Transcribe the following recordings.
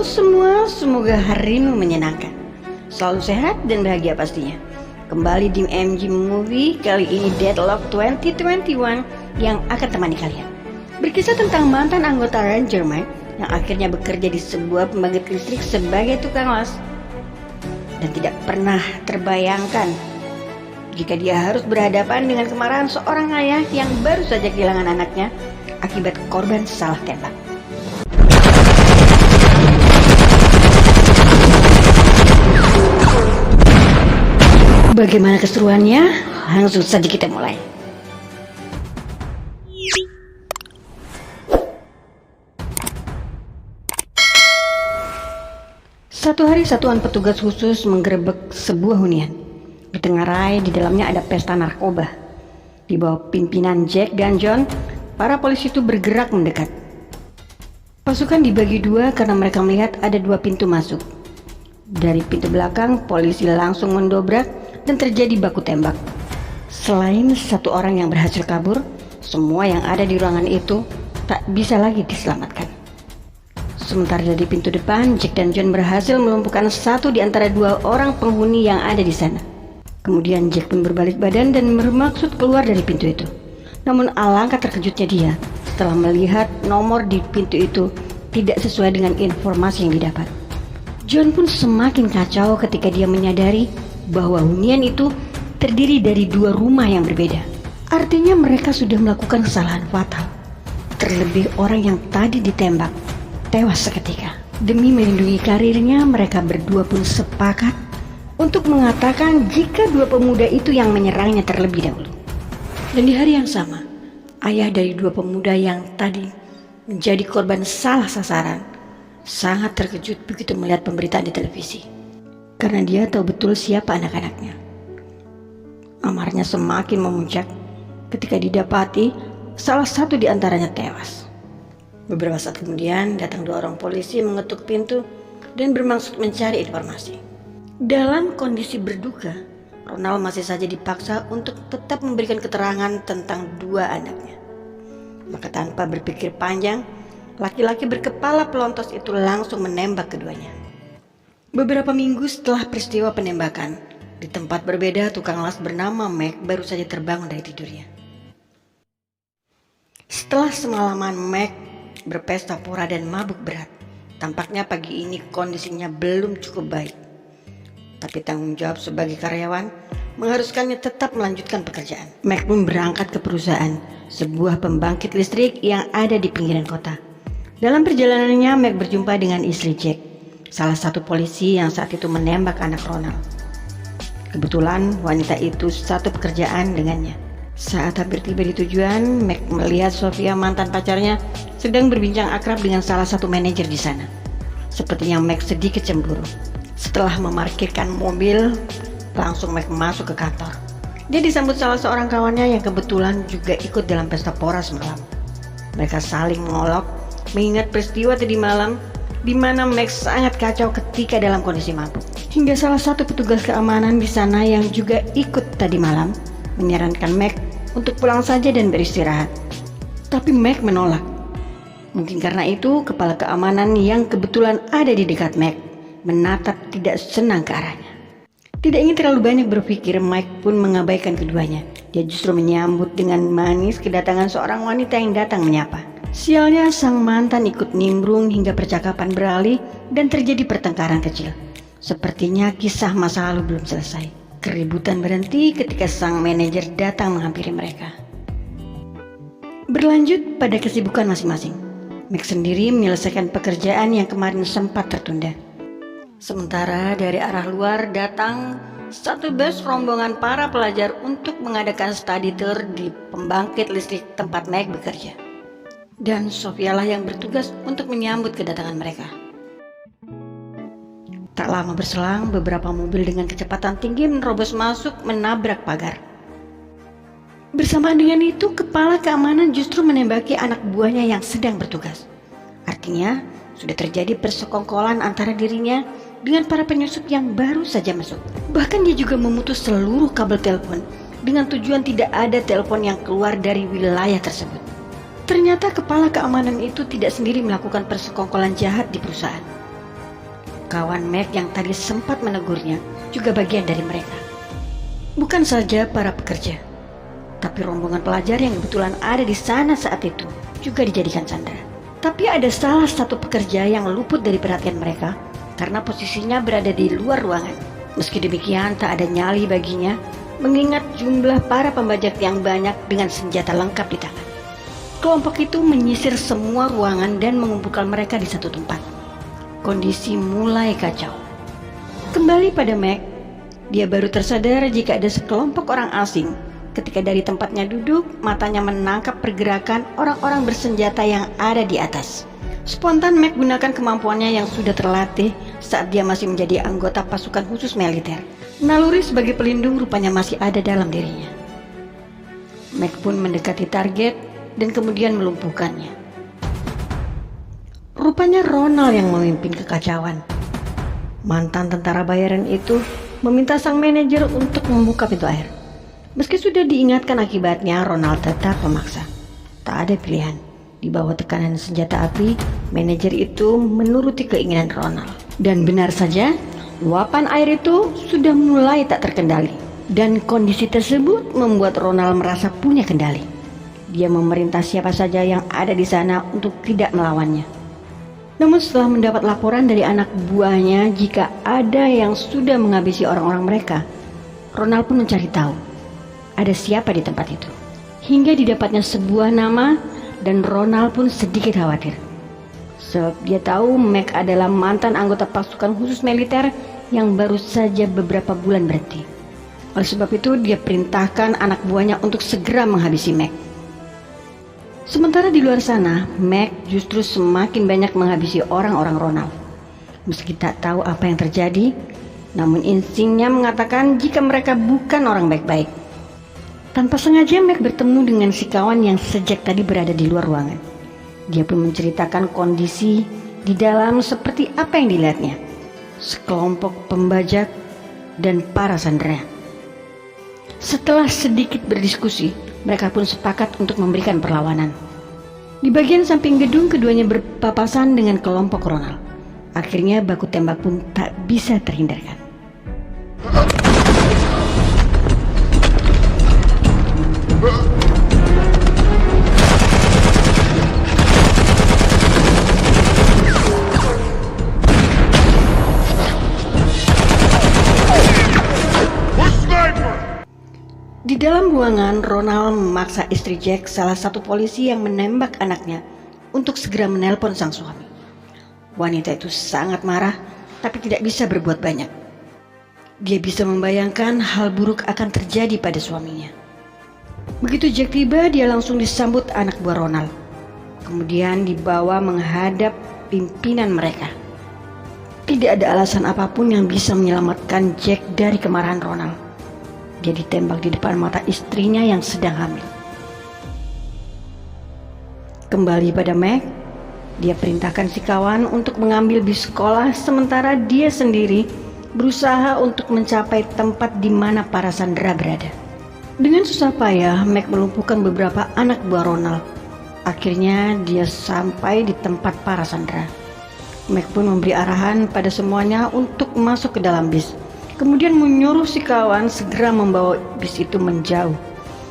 Halo semua, semoga harimu menyenangkan. Selalu sehat dan bahagia pastinya. Kembali di MG Movie, kali ini Deadlock 2021 yang akan temani kalian. Berkisah tentang mantan anggota Ranger Mike yang akhirnya bekerja di sebuah pembangkit listrik sebagai tukang las. Dan tidak pernah terbayangkan jika dia harus berhadapan dengan kemarahan seorang ayah yang baru saja kehilangan anaknya akibat korban salah tembak. Bagaimana keseruannya? Langsung saja kita mulai. Satu hari satuan petugas khusus menggerebek sebuah hunian. Ditengarai di dalamnya ada pesta narkoba. Di bawah pimpinan Jack dan John, para polisi itu bergerak mendekat. Pasukan dibagi dua karena mereka melihat ada dua pintu masuk. Dari pintu belakang, polisi langsung mendobrak dan terjadi baku tembak. Selain satu orang yang berhasil kabur, semua yang ada di ruangan itu tak bisa lagi diselamatkan. Sementara dari pintu depan, Jack dan John berhasil melumpuhkan satu di antara dua orang penghuni yang ada di sana. Kemudian Jack pun berbalik badan dan bermaksud keluar dari pintu itu. Namun alangkah terkejutnya dia setelah melihat nomor di pintu itu tidak sesuai dengan informasi yang didapat. John pun semakin kacau ketika dia menyadari bahwa hunian itu terdiri dari dua rumah yang berbeda. Artinya mereka sudah melakukan kesalahan fatal. Terlebih orang yang tadi ditembak tewas seketika. Demi melindungi karirnya, mereka berdua pun sepakat untuk mengatakan jika dua pemuda itu yang menyerangnya terlebih dahulu. Dan di hari yang sama, ayah dari dua pemuda yang tadi menjadi korban salah sasaran sangat terkejut begitu melihat pemberitaan di televisi. Karena dia tahu betul siapa anak-anaknya. Amarnya semakin memuncak ketika didapati salah satu di antaranya tewas. Beberapa saat kemudian datang dua orang polisi mengetuk pintu dan bermaksud mencari informasi. Dalam kondisi berduka, Ronald masih saja dipaksa untuk tetap memberikan keterangan tentang dua anaknya. Maka tanpa berpikir panjang, laki-laki berkepala pelontos itu langsung menembak keduanya. Beberapa minggu setelah peristiwa penembakan, di tempat berbeda tukang las bernama Mac baru saja terbangun dari tidurnya. Setelah semalaman Mac berpesta pora dan mabuk berat, tampaknya pagi ini kondisinya belum cukup baik. Tapi tanggung jawab sebagai karyawan mengharuskannya tetap melanjutkan pekerjaan. Mac pun berangkat ke perusahaan, sebuah pembangkit listrik yang ada di pinggiran kota. Dalam perjalanannya Mac berjumpa dengan istri Jack, salah satu polisi yang saat itu menembak anak Ronald. Kebetulan wanita itu satu pekerjaan dengannya. Saat hampir tiba di tujuan, Mac melihat Sofia, mantan pacarnya, sedang berbincang akrab dengan salah satu manajer di sana. Sepertinya Mac sedikit cemburu. Setelah memarkirkan mobil, langsung Mac masuk ke kantor. Dia disambut salah seorang kawannya yang kebetulan juga ikut dalam pesta pora semalam. Mereka saling mengolok mengingat peristiwa tadi malam di mana Max sangat kacau ketika dalam kondisi mabuk. Hingga salah satu petugas keamanan di sana yang juga ikut tadi malam menyarankan Mac untuk pulang saja dan beristirahat. Tapi Mac menolak. Mungkin karena itu kepala keamanan yang kebetulan ada di dekat Mac menatap tidak senang ke arahnya. Tidak ingin terlalu banyak berpikir, Mike pun mengabaikan keduanya. Dia justru menyambut dengan manis kedatangan seorang wanita yang datang menyapa. Sialnya sang mantan ikut nimbrung hingga percakapan beralih dan terjadi pertengkaran kecil. Sepertinya kisah masa lalu belum selesai. Keributan berhenti ketika sang manajer datang menghampiri mereka. Berlanjut pada kesibukan masing-masing, Mac sendiri menyelesaikan pekerjaan yang kemarin sempat tertunda. Sementara dari arah luar datang satu bus rombongan para pelajar untuk mengadakan study tour di pembangkit listrik tempat Mac bekerja. Dan Sofia lah yang bertugas untuk menyambut kedatangan mereka. Tak lama berselang, beberapa mobil dengan kecepatan tinggi menerobos masuk menabrak pagar. Bersamaan dengan itu, kepala keamanan justru menembaki anak buahnya yang sedang bertugas. Artinya, sudah terjadi persekongkolan antara dirinya dengan para penyusup yang baru saja masuk. Bahkan dia juga memutus seluruh kabel telepon dengan tujuan tidak ada telepon yang keluar dari wilayah tersebut. Ternyata kepala keamanan itu tidak sendiri melakukan persekongkolan jahat di perusahaan. kawan Mac yang tadi sempat menegurnya juga bagian dari mereka. Bukan saja para pekerja, tapi rombongan pelajar yang kebetulan ada di sana saat itu juga dijadikan sandera. Tapi ada salah satu pekerja yang luput dari perhatian mereka karena posisinya berada di luar ruangan. Meski demikian tak ada nyali baginya, mengingat jumlah para pembajak yang banyak dengan senjata lengkap di tangan. Kelompok itu menyisir semua ruangan dan mengumpulkan mereka di satu tempat. Kondisi mulai kacau. Kembali pada Mac, dia baru tersadar jika ada sekelompok orang asing. Ketika dari tempatnya duduk, matanya menangkap pergerakan orang-orang bersenjata yang ada di atas. Spontan Mac gunakan kemampuannya yang sudah terlatih saat dia masih menjadi anggota pasukan khusus militer. Naluri sebagai pelindung rupanya masih ada dalam dirinya. Mac pun mendekati target dan kemudian melumpuhkannya. Rupanya Ronald yang memimpin kekacauan. Mantan tentara bayaran itu meminta sang manajer untuk membuka pintu air. Meski sudah diingatkan akibatnya, Ronald tetap memaksa. Tak ada pilihan. Di bawah tekanan senjata api, manajer itu menuruti keinginan Ronald. Dan benar saja, luapan air itu sudah mulai tak terkendali. Dan kondisi tersebut membuat Ronald merasa punya kendali. Dia memerintah siapa saja yang ada di sana untuk tidak melawannya. Namun setelah mendapat laporan dari anak buahnya jika ada yang sudah menghabisi orang-orang mereka, Ronald pun mencari tahu ada siapa di tempat itu. Hingga didapatnya sebuah nama dan Ronald pun sedikit khawatir. Sebab dia tahu Mac adalah mantan anggota pasukan khusus militer yang baru saja beberapa bulan berhenti. Oleh sebab itu dia perintahkan anak buahnya untuk segera menghabisi Mac. Sementara di luar sana, Mac justru semakin banyak menghabisi orang-orang Ronald. Meski tak tahu apa yang terjadi, namun instingnya mengatakan jika mereka bukan orang baik-baik. Tanpa sengaja Mac bertemu dengan si kawan yang sejak tadi berada di luar ruangan. Dia pun menceritakan kondisi di dalam seperti apa yang dilihatnya. Sekelompok pembajak dan para sandera. Setelah sedikit berdiskusi, mereka pun sepakat untuk memberikan perlawanan. Di bagian samping gedung keduanya berpapasan dengan kelompok Ronald. Akhirnya baku tembak pun tak bisa terhindarkan. Di dalam ruangan, Ronald memaksa istri Jack, salah satu polisi yang menembak anaknya, untuk segera menelpon sang suami. Wanita itu sangat marah, tapi tidak bisa berbuat banyak. Dia bisa membayangkan hal buruk akan terjadi pada suaminya. Begitu Jack tiba, dia langsung disambut anak buah Ronald. Kemudian dibawa menghadap pimpinan mereka. Tidak ada alasan apapun yang bisa menyelamatkan Jack dari kemarahan Ronald. Dia ditembak di depan mata istrinya yang sedang hamil. Kembali pada Mac, dia perintahkan si kawan untuk mengambil bis sekolah sementara dia sendiri berusaha untuk mencapai tempat di mana para sandera berada. Dengan susah payah, Mac melumpuhkan beberapa anak buah Ronald. Akhirnya dia sampai di tempat para sandera. Mac pun memberi arahan pada semuanya untuk masuk ke dalam bis. Kemudian menyuruh si kawan segera membawa bis itu menjauh.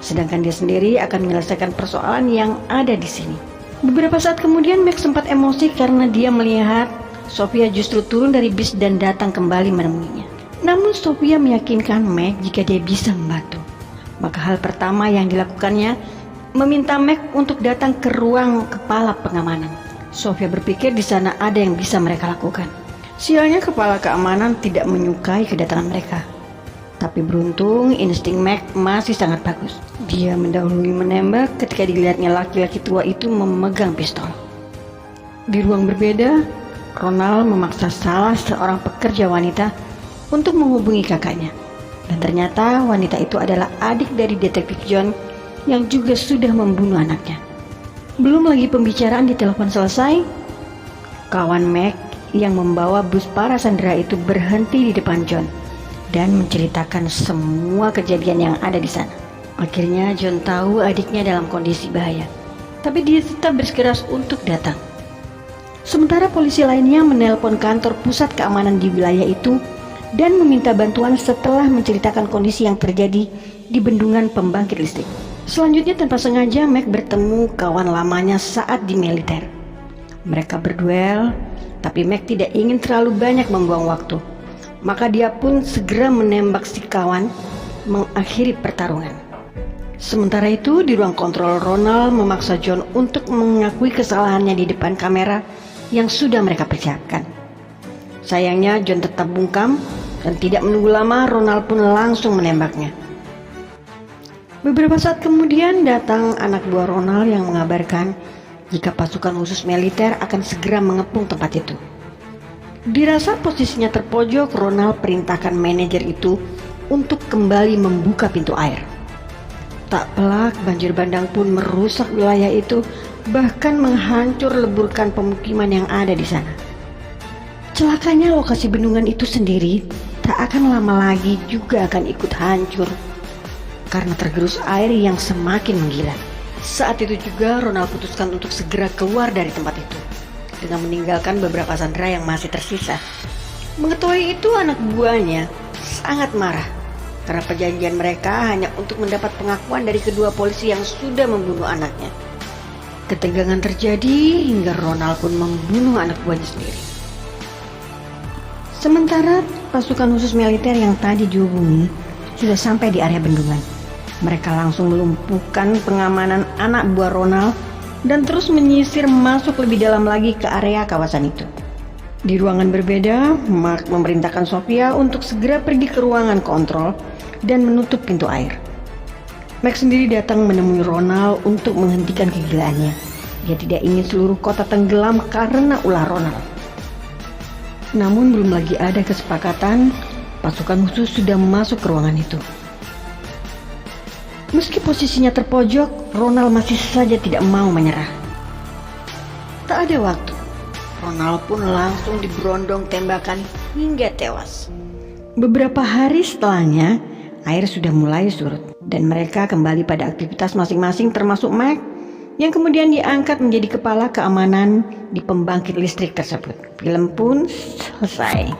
Sedangkan dia sendiri akan menyelesaikan persoalan yang ada di sini. Beberapa saat kemudian Mac sempat emosi karena dia melihat Sophia justru turun dari bis dan datang kembali menemuinya. Namun Sophia meyakinkan Mac jika dia bisa membantu. Maka hal pertama yang dilakukannya meminta Mac untuk datang ke ruang kepala pengamanan. Sophia berpikir di sana ada yang bisa mereka lakukan. Sialnya kepala keamanan tidak menyukai kedatangan mereka. Tapi beruntung insting Mac masih sangat bagus. Dia mendahului menembak ketika dilihatnya laki-laki tua itu memegang pistol. Di ruang berbeda, Ronald memaksa salah seorang pekerja wanita untuk menghubungi kakaknya. Dan ternyata wanita itu adalah adik dari detektif John yang juga sudah membunuh anaknya. Belum lagi pembicaraan di telepon selesai, kawan Mac yang membawa bus para sandera itu berhenti di depan John dan menceritakan semua kejadian yang ada di sana. Akhirnya John tahu adiknya dalam kondisi bahaya, tapi dia tetap bersikeras untuk datang. Sementara polisi lainnya menelpon kantor pusat keamanan di wilayah itu dan meminta bantuan setelah menceritakan kondisi yang terjadi di bendungan pembangkit listrik. Selanjutnya tanpa sengaja Mac bertemu kawan lamanya saat di militer. Mereka berduel, tapi Mac tidak ingin terlalu banyak membuang waktu. Maka dia pun segera menembak si kawan, mengakhiri pertarungan. Sementara itu di ruang kontrol, Ronald memaksa John untuk mengakui kesalahannya di depan kamera yang sudah mereka persiapkan. Sayangnya John tetap bungkam dan tidak menunggu lama Ronald pun langsung menembaknya. Beberapa saat kemudian datang anak buah Ronald yang mengabarkan jika pasukan khusus militer akan segera mengepung tempat itu. Dirasa posisinya terpojok, Ronald perintahkan manajer itu untuk kembali membuka pintu air. Tak pelak banjir bandang pun merusak wilayah itu, bahkan menghancur leburkan pemukiman yang ada di sana. Celakanya lokasi bendungan itu sendiri tak akan lama lagi juga akan ikut hancur karena tergerus air yang semakin menggila. Saat itu juga Ronald putuskan untuk segera keluar dari tempat itu dengan meninggalkan beberapa sandera yang masih tersisa. Mengetahui itu anak buahnya sangat marah karena perjanjian mereka hanya untuk mendapat pengakuan dari kedua polisi yang sudah membunuh anaknya. Ketegangan terjadi hingga Ronald pun membunuh anak buahnya sendiri. Sementara pasukan khusus militer yang tadi dihubungi sudah sampai di area bendungan. Mereka langsung melumpuhkan pengamanan anak buah Ronald dan terus menyisir masuk lebih dalam lagi ke area kawasan itu. Di ruangan berbeda, Mark memerintahkan Sophia untuk segera pergi ke ruangan kontrol dan menutup pintu air. Max sendiri datang menemui Ronald untuk menghentikan kegilaannya. Dia tidak ingin seluruh kota tenggelam karena ulah Ronald. Namun belum lagi ada kesepakatan, pasukan khusus sudah masuk ke ruangan itu. Meski posisinya terpojok, Ronald masih saja tidak mau menyerah. Tak ada waktu, Ronald pun langsung diberondong tembakan hingga tewas. Beberapa hari setelahnya, air sudah mulai surut dan mereka kembali pada aktivitas masing-masing termasuk Mac yang kemudian diangkat menjadi kepala keamanan di pembangkit listrik tersebut. Film pun selesai.